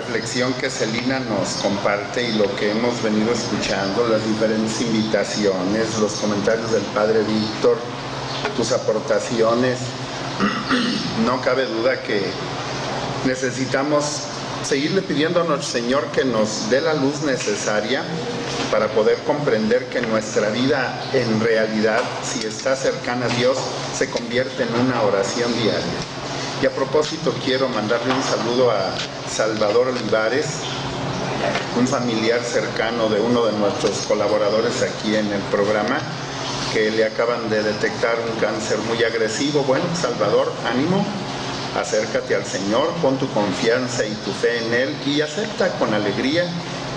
reflexión que Celina nos comparte y lo que hemos venido escuchando, las diferentes invitaciones, los comentarios del Padre Víctor, tus aportaciones, no cabe duda que necesitamos seguirle pidiendo a nuestro Señor que nos dé la luz necesaria para poder comprender que nuestra vida en realidad, si está cercana a Dios, se convierte en una oración diaria. Y a propósito quiero mandarle un saludo a Salvador Olivares, un familiar cercano de uno de nuestros colaboradores aquí en el programa, que le acaban de detectar un cáncer muy agresivo. Bueno, Salvador, ánimo, acércate al Señor, pon tu confianza y tu fe en Él y acepta con alegría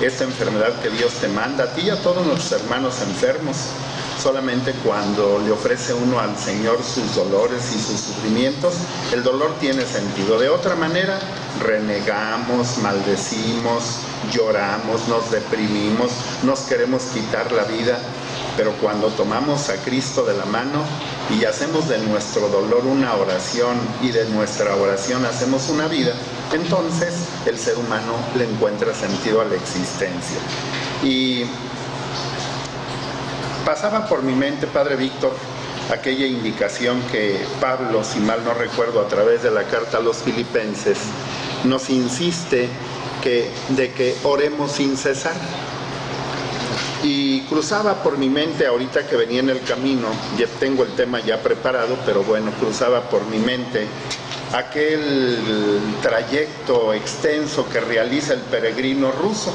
esta enfermedad que Dios te manda a ti y a todos nuestros hermanos enfermos. Solamente cuando le ofrece uno al Señor sus dolores y sus sufrimientos, el dolor tiene sentido. De otra manera, renegamos, maldecimos, lloramos, nos deprimimos, nos queremos quitar la vida. Pero cuando tomamos a Cristo de la mano y hacemos de nuestro dolor una oración y de nuestra oración hacemos una vida, entonces el ser humano le encuentra sentido a la existencia. Y pasaba por mi mente, Padre Víctor, aquella indicación que Pablo, si mal no recuerdo, a través de la carta a los Filipenses, nos insiste de que oremos sin cesar. Y cruzaba por mi mente ahorita que venía en el camino, ya tengo el tema ya preparado, pero bueno, cruzaba por mi mente aquel trayecto extenso que realiza el peregrino ruso,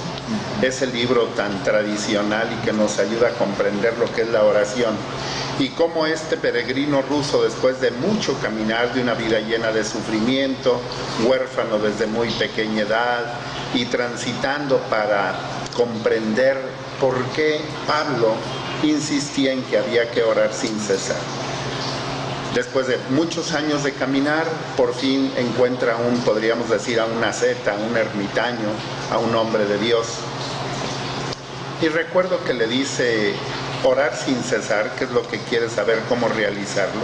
ese libro tan tradicional y que nos ayuda a comprender lo que es la oración, y cómo este peregrino ruso, después de mucho caminar, de una vida llena de sufrimiento, huérfano desde muy pequeña edad y transitando para comprender por qué Pablo insistía en que había que orar sin cesar. Después de muchos años de caminar, por fin encuentra podríamos decir, a un asceta, a un ermitaño, a un hombre de Dios. Y recuerdo que le dice, orar sin cesar, que es lo que quieres saber cómo realizarlo,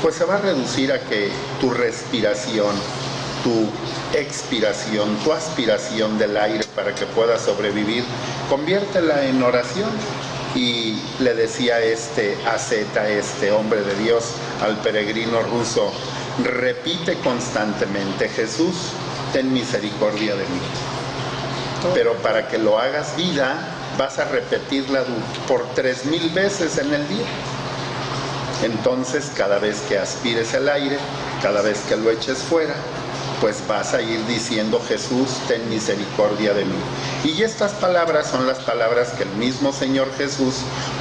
pues se va a reducir a que tu respiración, tu expiración, tu aspiración del aire para que puedas sobrevivir, conviértela en oración. Y le decía este asceta, este hombre de Dios, al peregrino ruso, repite constantemente, Jesús, ten misericordia de mí. Pero para que lo hagas vida, vas a repetirla por 3000 veces en el día. Entonces, cada vez que aspires el aire, cada vez que lo eches fuera, pues vas a ir diciendo, Jesús, ten misericordia de mí. Y estas palabras son las palabras que el mismo Señor Jesús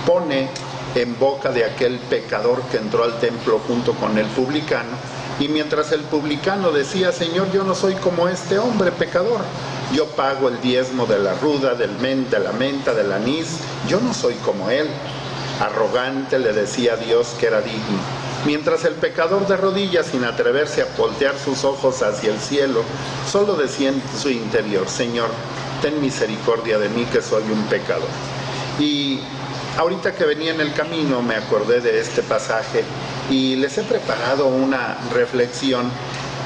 pone en boca de aquel pecador que entró al templo junto con el publicano. Y mientras el publicano decía, Señor, yo no soy como este hombre pecador, yo pago el diezmo de la ruda, de la menta, del anís, yo no soy como él. Arrogante le decía a Dios que era digno. Mientras el pecador de rodillas, sin atreverse a voltear sus ojos hacia el cielo, solo decía en su interior, Señor, ten misericordia de mí que soy un pecador. Y ahorita que venía en el camino me acordé de este pasaje y les he preparado una reflexión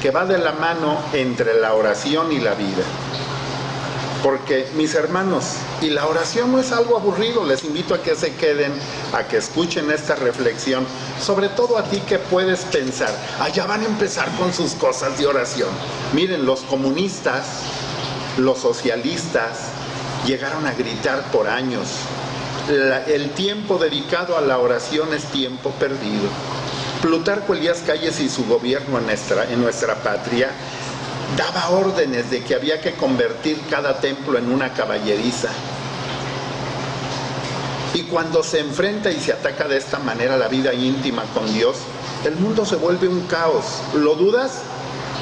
que va de la mano entre la oración y la vida. Porque, mis hermanos, y la oración no es algo aburrido, les invito a que se queden, a que escuchen esta reflexión, sobre todo a ti que puedes pensar, ya van a empezar con sus cosas de oración. Miren, los comunistas, los socialistas, llegaron a gritar por años, el tiempo dedicado a la oración es tiempo perdido. Plutarco Elías Calles y su gobierno en nuestra patria daba órdenes de que había que convertir cada templo en una caballeriza. Y cuando se enfrenta y se ataca de esta manera la vida íntima con Dios, el mundo se vuelve un caos. ¿Lo dudas?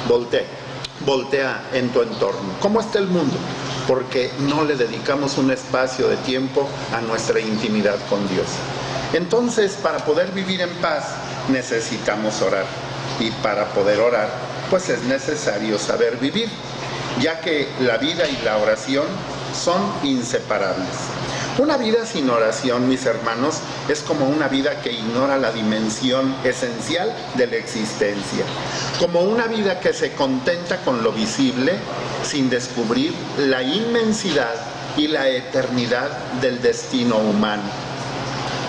Voltea en tu entorno. ¿Cómo está el mundo? Porque no le dedicamos un espacio de tiempo a nuestra intimidad con Dios. Entonces, para poder vivir en paz, necesitamos orar. Y para poder orar, pues es necesario saber vivir, ya que la vida y la oración son inseparables. Una vida sin oración, mis hermanos, es como una vida que ignora la dimensión esencial de la existencia. Como una vida que se contenta con lo visible, sin descubrir la inmensidad y la eternidad del destino humano.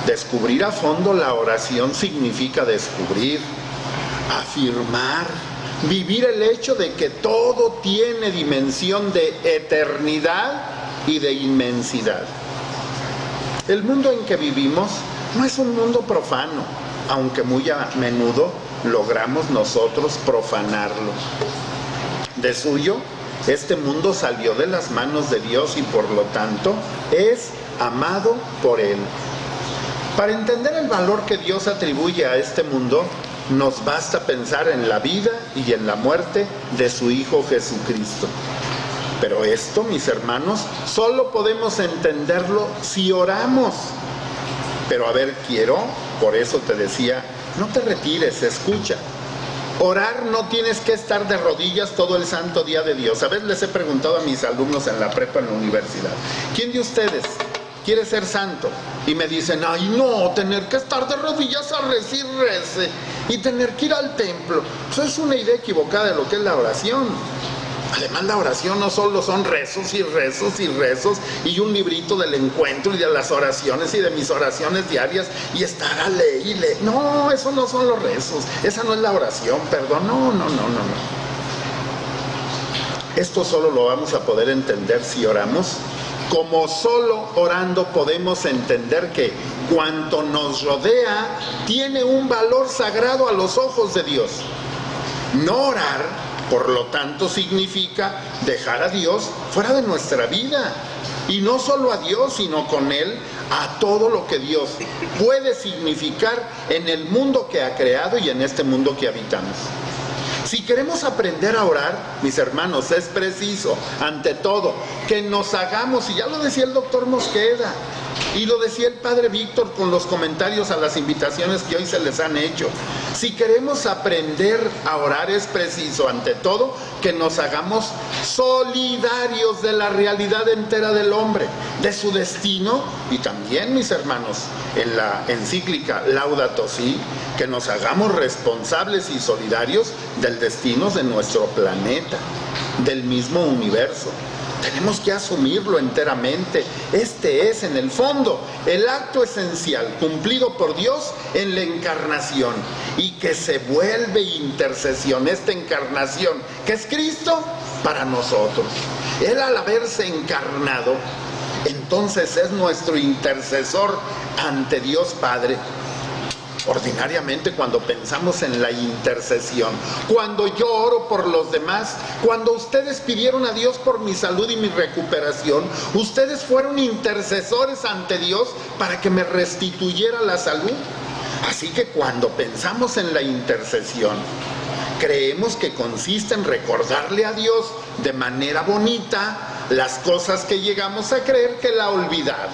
Descubrir a fondo la oración significa descubrir, afirmar, vivir el hecho de que todo tiene dimensión de eternidad y de inmensidad. El mundo en que vivimos no es un mundo profano, aunque muy a menudo logramos nosotros profanarlo. De suyo, este mundo salió de las manos de Dios y por lo tanto es amado por Él. Para entender el valor que Dios atribuye a este mundo, nos basta pensar en la vida y en la muerte de su Hijo Jesucristo. Pero esto, mis hermanos, solo podemos entenderlo si oramos. Pero a ver, por eso te decía, no te retires, escucha. Orar no tienes que estar de rodillas todo el santo día de Dios. A veces les he preguntado a mis alumnos en la prepa, en la universidad, ¿quién de ustedes quiere ser santo? Y me dicen, ay no, tener que estar de rodillas a rezar y rece y tener que ir al templo. Eso es una idea equivocada de lo que es la oración. Además, la oración no solo son rezos y rezos y rezos y un librito del encuentro y de las oraciones y de mis oraciones diarias y estar a leer y leer. No, eso no son los rezos, esa no es la oración, perdón, no. Esto solo lo vamos a poder entender si oramos. Como solo orando podemos entender que cuanto nos rodea tiene un valor sagrado a los ojos de Dios. No orar, por lo tanto, significa dejar a Dios fuera de nuestra vida. Y no solo a Dios, sino con Él a todo lo que Dios puede significar en el mundo que ha creado y en este mundo que habitamos. Si queremos aprender a orar, mis hermanos, es preciso, ante todo, que nos hagamos, y ya lo decía el doctor Mosqueda, y lo decía el padre Víctor con los comentarios a las invitaciones que hoy se les han hecho. Si queremos aprender a orar, es preciso, ante todo, que nos hagamos solidarios de la realidad entera del hombre, de su destino, y también, mis hermanos, en la encíclica Laudato Si, que nos hagamos responsables y solidarios del destino de nuestro planeta, del mismo universo. Tenemos que asumirlo enteramente. Este es, en el fondo, el acto esencial cumplido por Dios en la encarnación y que se vuelve intercesión, esta encarnación, que es Cristo, para nosotros. Él, al haberse encarnado, entonces es nuestro intercesor ante Dios Padre. Ordinariamente, cuando pensamos en la intercesión, cuando yo oro por los demás, cuando ustedes pidieron a Dios por mi salud y mi recuperación, ustedes fueron intercesores ante Dios para que me restituyera la salud. Así que cuando pensamos en la intercesión, creemos que consiste en recordarle a Dios de manera bonita las cosas que llegamos a creer que Él ha olvidado.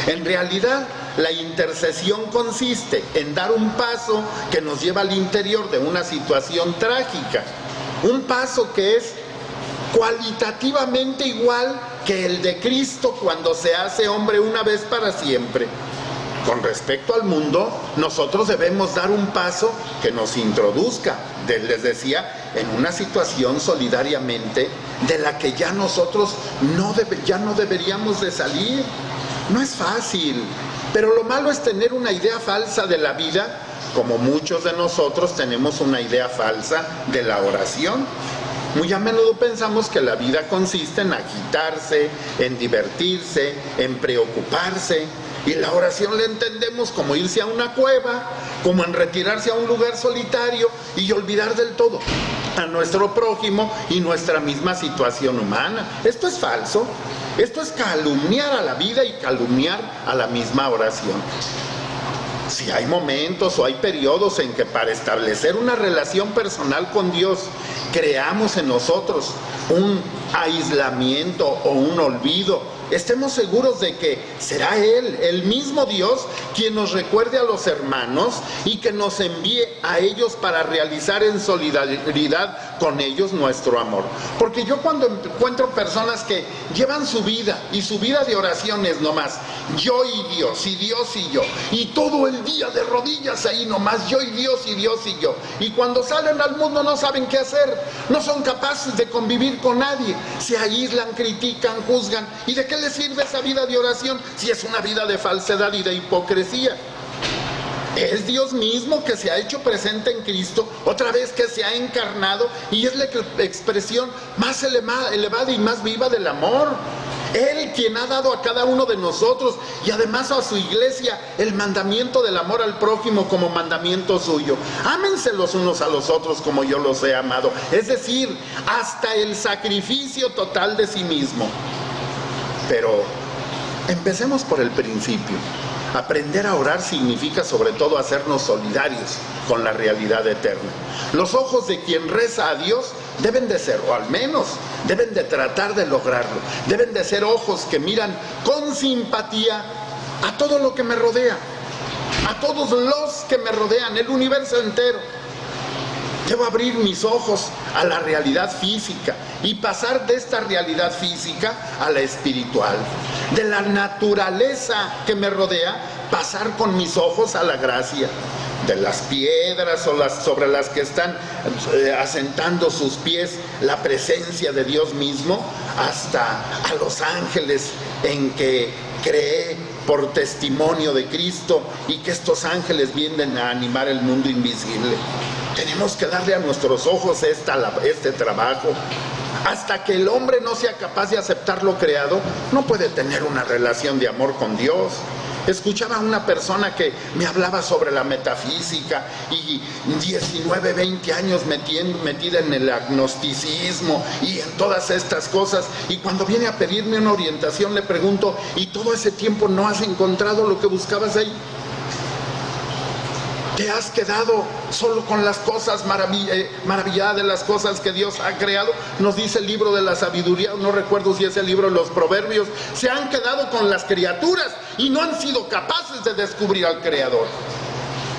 En realidad, la intercesión consiste en dar un paso que nos lleva al interior de una situación trágica. Un paso que es cualitativamente igual que el de Cristo cuando se hace hombre una vez para siempre. Con respecto al mundo, nosotros debemos dar un paso que nos introduzca, les decía, en una situación solidariamente de la que ya nosotros ya no deberíamos de salir. No es fácil, pero lo malo es tener una idea falsa de la vida, como muchos de nosotros tenemos una idea falsa de la oración. Muy a menudo pensamos que la vida consiste en agitarse, en divertirse, en preocuparse, y la oración la entendemos como irse a una cueva, como en retirarse a un lugar solitario y olvidar del todo a nuestro prójimo y nuestra misma situación humana. Esto es falso. Esto es calumniar a la vida y calumniar a la misma oración. Si hay momentos o hay periodos en que para establecer una relación personal con Dios creamos en nosotros un aislamiento o un olvido, estemos seguros de que será Él, el mismo Dios, quien nos recuerde a los hermanos y que nos envíe a ellos para realizar en solidaridad con ellos nuestro amor. Porque yo cuando encuentro personas que llevan su vida, y su vida de oración es nomás yo y Dios, y Dios y yo, y todo el día de rodillas ahí nomás yo y Dios y Dios y yo, y cuando salen al mundo no saben qué hacer, no son capaces de convivir con nadie, se aíslan, critican, juzgan. ¿Y de qué les sirve esa vida de oración si es una vida de falsedad y de hipocresía? Es Dios mismo que se ha hecho presente en Cristo, otra vez que se ha encarnado, y es la expresión más elevada y más viva del amor. Él quien ha dado a cada uno de nosotros y además a su iglesia el mandamiento del amor al prójimo como mandamiento suyo. Ámense los unos a los otros como yo los he amado. Es decir, hasta el sacrificio total de sí mismo. Pero empecemos por el principio. Aprender a orar significa sobre todo hacernos solidarios con la realidad eterna. Los ojos de quien reza a Dios deben de ser, o al menos deben de tratar de lograrlo, deben de ser ojos que miran con simpatía a todo lo que me rodea, a todos los que me rodean, el universo entero. Debo abrir mis ojos a la realidad física y pasar de esta realidad física a la espiritual. De la naturaleza que me rodea, pasar con mis ojos a la gracia. De las piedras sobre las que están asentando sus pies la presencia de Dios mismo, hasta a los ángeles en que creé por testimonio de Cristo y que estos ángeles vienen a animar el mundo invisible. Tenemos que darle a nuestros ojos este trabajo. Hasta que el hombre no sea capaz de aceptar lo creado, no puede tener una relación de amor con Dios. Escuchaba a una persona que me hablaba sobre la metafísica y 19, 20 años metida en el agnosticismo y en todas estas cosas, y cuando viene a pedirme una orientación le pregunto: ¿y todo ese tiempo no has encontrado lo que buscabas ahí? ¿Te has quedado solo con las cosas, maravillada de las cosas que Dios ha creado? Nos dice el libro de la sabiduría, no recuerdo si es el libro de los proverbios. Se han quedado con las criaturas y no han sido capaces de descubrir al Creador.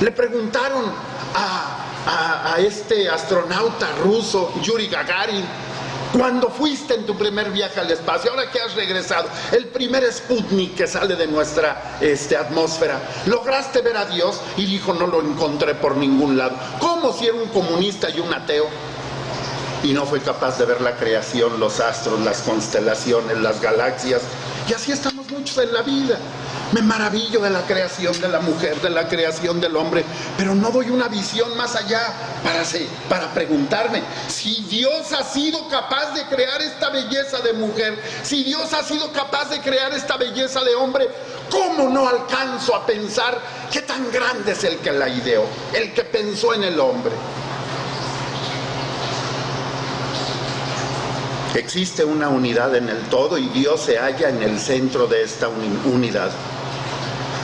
Le preguntaron a este astronauta ruso, Yuri Gagarin: cuando fuiste en tu primer viaje al espacio, ahora que has regresado, el primer Sputnik que sale de nuestra atmósfera, ¿lograste ver a Dios? Y dijo: no lo encontré por ningún lado. ¿Cómo si era un comunista y un ateo? Y no fue capaz de ver la creación, los astros, las constelaciones, las galaxias. Y así estamos muchos en la vida. Me maravillo de la creación de la mujer, de la creación del hombre, pero no doy una visión más allá para preguntarme: si Dios ha sido capaz de crear esta belleza de mujer, si Dios ha sido capaz de crear esta belleza de hombre, ¿cómo no alcanzo a pensar qué tan grande es el que la ideó, el que pensó en el hombre? Existe una unidad en el todo y Dios se halla en el centro de esta unidad.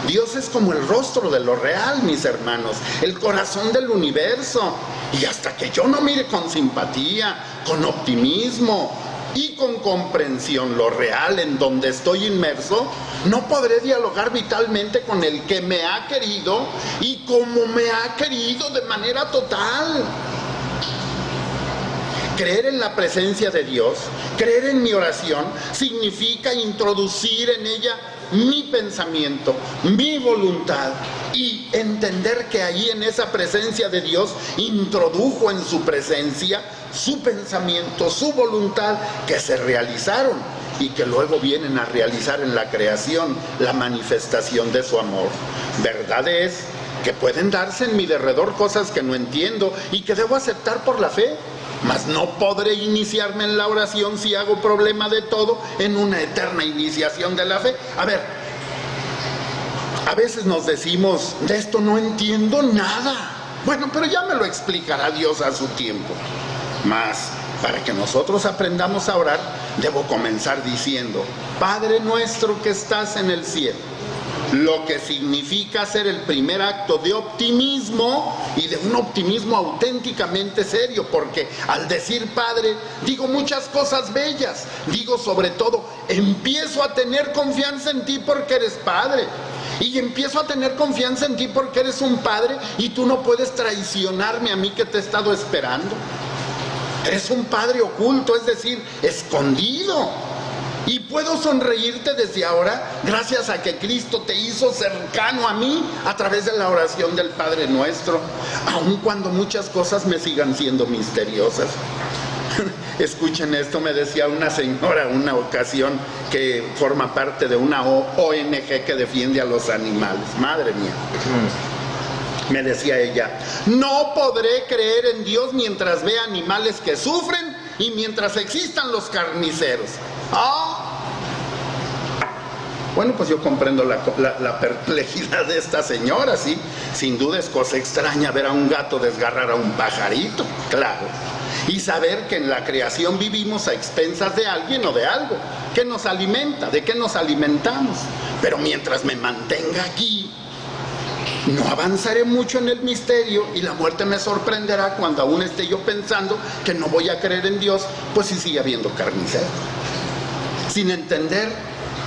Dios es como el rostro de lo real, mis hermanos, el corazón del universo. Y hasta que yo no mire con simpatía, con optimismo y con comprensión lo real en donde estoy inmerso, no podré dialogar vitalmente con el que me ha querido y como me ha querido de manera total. Creer en la presencia de Dios, creer en mi oración, significa introducir en ella mi pensamiento, mi voluntad, y entender que ahí en esa presencia de Dios introdujo en su presencia su pensamiento, su voluntad, que se realizaron y que luego vienen a realizar en la creación la manifestación de su amor. Verdad es que pueden darse en mi derredor cosas que no entiendo y que debo aceptar por la fe, mas no podré iniciarme en la oración si hago problema de todo en una eterna iniciación de la fe. A ver, a veces nos decimos: de esto no entiendo nada. Bueno, pero ya me lo explicará Dios a su tiempo. Mas para que nosotros aprendamos a orar, debo comenzar diciendo: Padre nuestro que estás en el cielo, lo que significa hacer el primer acto de optimismo, y de un optimismo auténticamente serio, porque al decir Padre, digo muchas cosas bellas, digo sobre todo, empiezo a tener confianza en ti porque eres Padre, y empiezo a tener confianza en ti porque eres un Padre, y tú no puedes traicionarme a mí que te he estado esperando. Eres un Padre oculto, es decir, escondido. Y puedo sonreírte desde ahora gracias a que Cristo te hizo cercano a mí a través de la oración del Padre Nuestro, aun cuando muchas cosas me sigan siendo misteriosas. Escuchen esto, me decía una señora una ocasión que forma parte de una ONG que defiende a los animales. Madre mía. Me decía ella, no podré creer en Dios mientras vea animales que sufren y mientras existan los carniceros. Bueno, pues yo comprendo la perplejidad de esta señora, ¿sí? Sin duda es cosa extraña ver a un gato desgarrar a un pajarito, claro. Y saber que en la creación vivimos a expensas de alguien o de algo que nos alimenta, de qué nos alimentamos. Pero mientras me mantenga aquí, no avanzaré mucho en el misterio, y la muerte me sorprenderá cuando aún esté yo pensando que no voy a creer en Dios, pues si sigue habiendo carniceros. Sin entender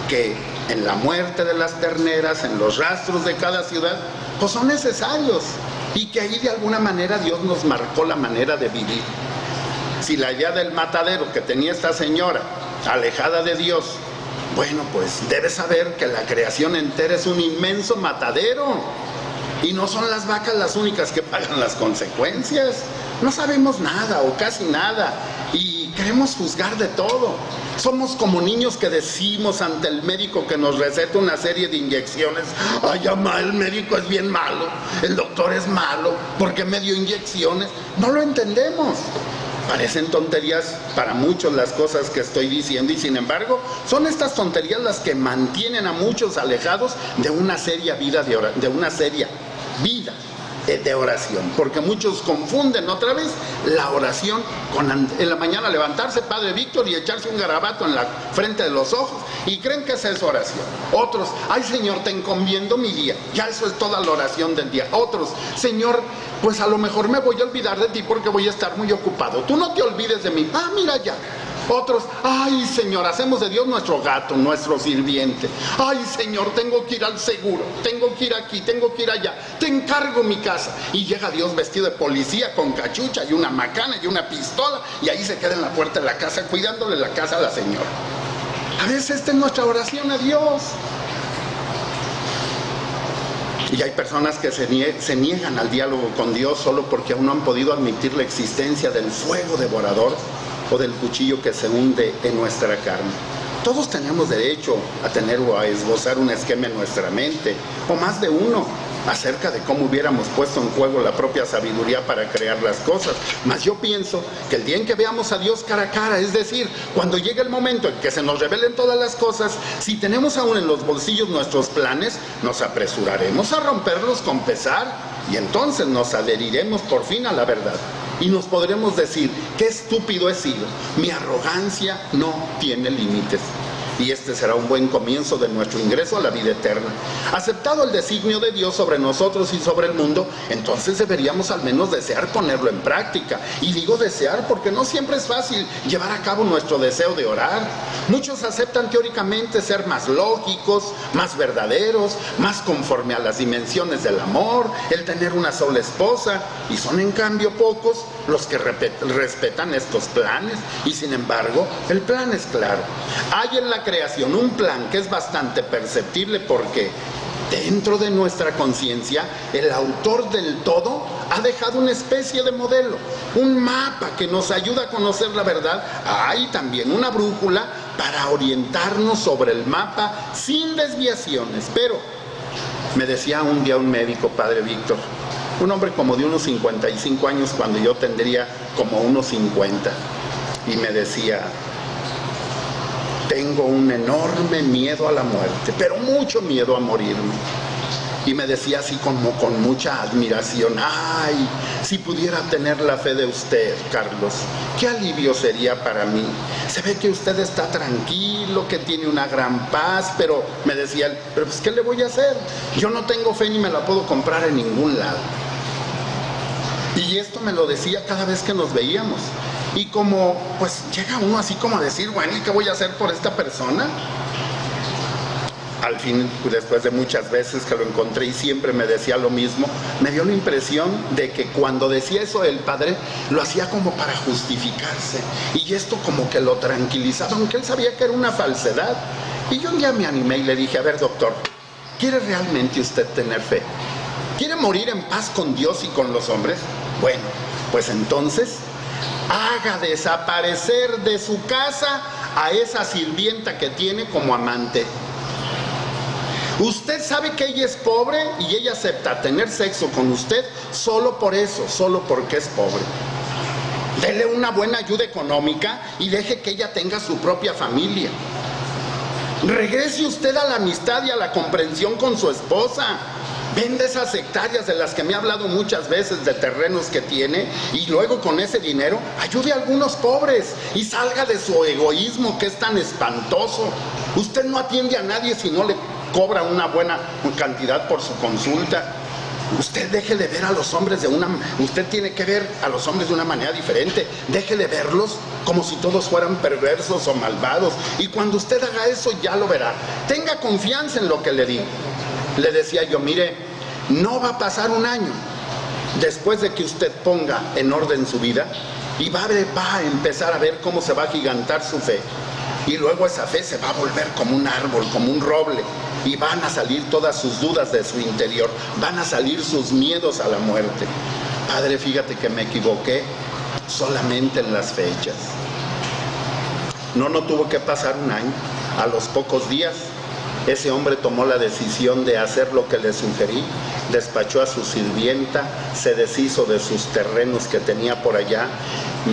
que en la muerte de las terneras, en los rastros de cada ciudad, pues son necesarios, y que ahí de alguna manera Dios nos marcó la manera de vivir. Si la idea del matadero que tenía esta señora, alejada de Dios, bueno, pues debe saber que la creación entera es un inmenso matadero, y no son las vacas las únicas que pagan las consecuencias. No sabemos nada o casi nada, y queremos juzgar de todo. Somos como niños que decimos ante el médico que nos receta una serie de inyecciones: ay, ama, el médico es bien malo, el doctor es malo, ¿por qué me dio inyecciones? No lo entendemos. Parecen tonterías para muchos las cosas que estoy diciendo, y sin embargo son estas tonterías las que mantienen a muchos alejados de una seria vida de oración, porque muchos confunden otra vez la oración con en la mañana levantarse, Padre Víctor, y echarse un garabato en la frente de los ojos, y creen que esa es oración. Otros, ay Señor, te encomiendo mi día, ya eso es toda la oración del día. Otros, Señor, pues a lo mejor me voy a olvidar de ti porque voy a estar muy ocupado, tú no te olvides de mí, mira ya. Otros, ay Señor, hacemos de Dios nuestro gato, nuestro sirviente. Ay Señor, tengo que ir al seguro, tengo que ir aquí, tengo que ir allá, te encargo mi casa. Y llega Dios vestido de policía, con cachucha y una macana y una pistola, y ahí se queda en la puerta de la casa cuidándole la casa a la señora. A veces esta es nuestra oración a Dios. Y hay personas que se niegan al diálogo con Dios solo porque aún no han podido admitir la existencia del fuego devorador o del cuchillo que se hunde en nuestra carne. Todos tenemos derecho a tener o a esbozar un esquema en nuestra mente, o más de uno, acerca de cómo hubiéramos puesto en juego la propia sabiduría para crear las cosas. Mas yo pienso que el día en que veamos a Dios cara a cara, es decir, cuando llegue el momento en que se nos revelen todas las cosas, si tenemos aún en los bolsillos nuestros planes, nos apresuraremos a romperlos con pesar, y entonces nos adheriremos por fin a la verdad. Y nos podremos decir, qué estúpido he sido, mi arrogancia no tiene límites. Y este será un buen comienzo de nuestro ingreso a la vida eterna. Aceptado el designio de Dios sobre nosotros y sobre el mundo, entonces deberíamos al menos desear ponerlo en práctica. Y digo desear porque no siempre es fácil llevar a cabo nuestro deseo de orar. Muchos aceptan teóricamente ser más lógicos, más verdaderos, más conforme a las dimensiones del amor, el tener una sola esposa, y son en cambio pocos los que respetan estos planes. Y sin embargo, el plan es claro. Hay en la creación un plan que es bastante perceptible, porque dentro de nuestra conciencia el autor del todo ha dejado una especie de modelo, un mapa que nos ayuda a conocer la verdad. Hay también una brújula para orientarnos sobre el mapa sin desviaciones. Pero me decía un día un médico, Padre Víctor, un hombre como de unos 55 años cuando yo tendría como unos 50, y me decía: tengo un enorme miedo a la muerte, pero mucho miedo a morirme. Y me decía así como con mucha admiración: ay, si pudiera tener la fe de usted, Carlos, qué alivio sería para mí. se ve que usted está tranquilo, que tiene una gran paz, pero me decía él, pero pues ¿qué le voy a hacer? Yo no tengo fe ni me la puedo comprar en ningún lado. Y esto me lo decía cada vez que nos veíamos. Y como, pues llega uno así como a decir, bueno, ¿y qué voy a hacer por esta persona? Al fin, después de muchas veces que lo encontré y siempre me decía lo mismo, me dio la impresión de que cuando decía eso el padre, lo hacía como para justificarse. Y esto como que lo tranquilizaba, aunque él sabía que era una falsedad. Y yo un día me animé y le dije, a ver, doctor, ¿quiere realmente usted tener fe? ¿Quiere morir en paz con Dios y con los hombres? Bueno, pues entonces haga desaparecer de su casa a esa sirvienta que tiene como amante. Usted sabe que ella es pobre y ella acepta tener sexo con usted solo por eso, solo porque es pobre. Dele una buena ayuda económica y deje que ella tenga su propia familia. Regrese usted a la amistad y a la comprensión con su esposa. Vende esas hectáreas de las que me ha hablado muchas veces de terrenos que tiene y luego con ese dinero ayude a algunos pobres y salga de su egoísmo que es tan espantoso. Usted no atiende a nadie si no le cobra una buena cantidad por su consulta. Usted deje de ver a los hombres usted tiene que ver a los hombres de una manera diferente. Deje de verlos como si todos fueran perversos o malvados. Y cuando usted haga eso ya lo verá. Tenga confianza en lo que le digo. Le decía yo, mire, no va a pasar un año después de que usted ponga en orden su vida y va a empezar a ver cómo se va a agigantar su fe. Y luego esa fe se va a volver como un árbol, como un roble. Y van a salir todas sus dudas de su interior. Van a salir sus miedos a la muerte. Padre, fíjate que me equivoqué solamente en las fechas. No tuvo que pasar un año. A los pocos días, ese hombre tomó la decisión de hacer lo que le sugerí. Despachó a su sirvienta, se deshizo de sus terrenos que tenía por allá.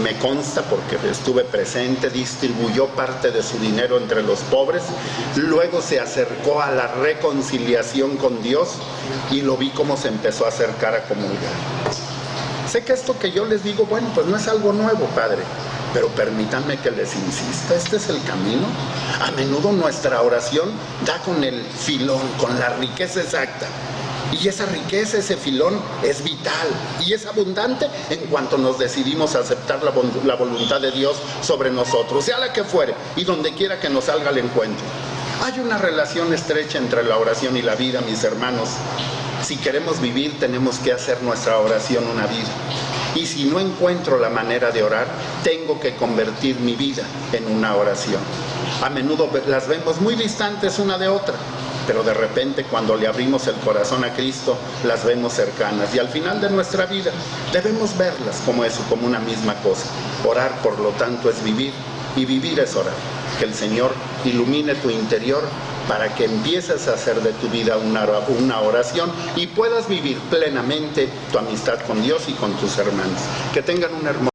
Me consta porque estuve presente, distribuyó parte de su dinero entre los pobres, luego se acercó a la reconciliación con Dios y lo vi cómo se empezó a acercar a comulgar. Sé que esto que yo les digo, bueno, pues no es algo nuevo, Padre, pero permítanme que les insista, este es el camino. A menudo nuestra oración da con el filón, con la riqueza exacta. Y esa riqueza, ese filón, es vital y es abundante en cuanto nos decidimos a aceptar la voluntad de Dios sobre nosotros, sea la que fuere y donde quiera que nos salga al encuentro. Hay una relación estrecha entre la oración y la vida, mis hermanos. Si queremos vivir, tenemos que hacer nuestra oración una vida. Y si no encuentro la manera de orar, tengo que convertir mi vida en una oración. A menudo las vemos muy distantes una de otra, pero de repente cuando le abrimos el corazón a Cristo, las vemos cercanas. Y al final de nuestra vida debemos verlas como eso, como una misma cosa. Orar, por lo tanto, es vivir, y vivir es orar. Que el Señor ilumine tu interior para que empieces a hacer de tu vida una oración y puedas vivir plenamente tu amistad con Dios y con tus hermanos. Que tengan un hermoso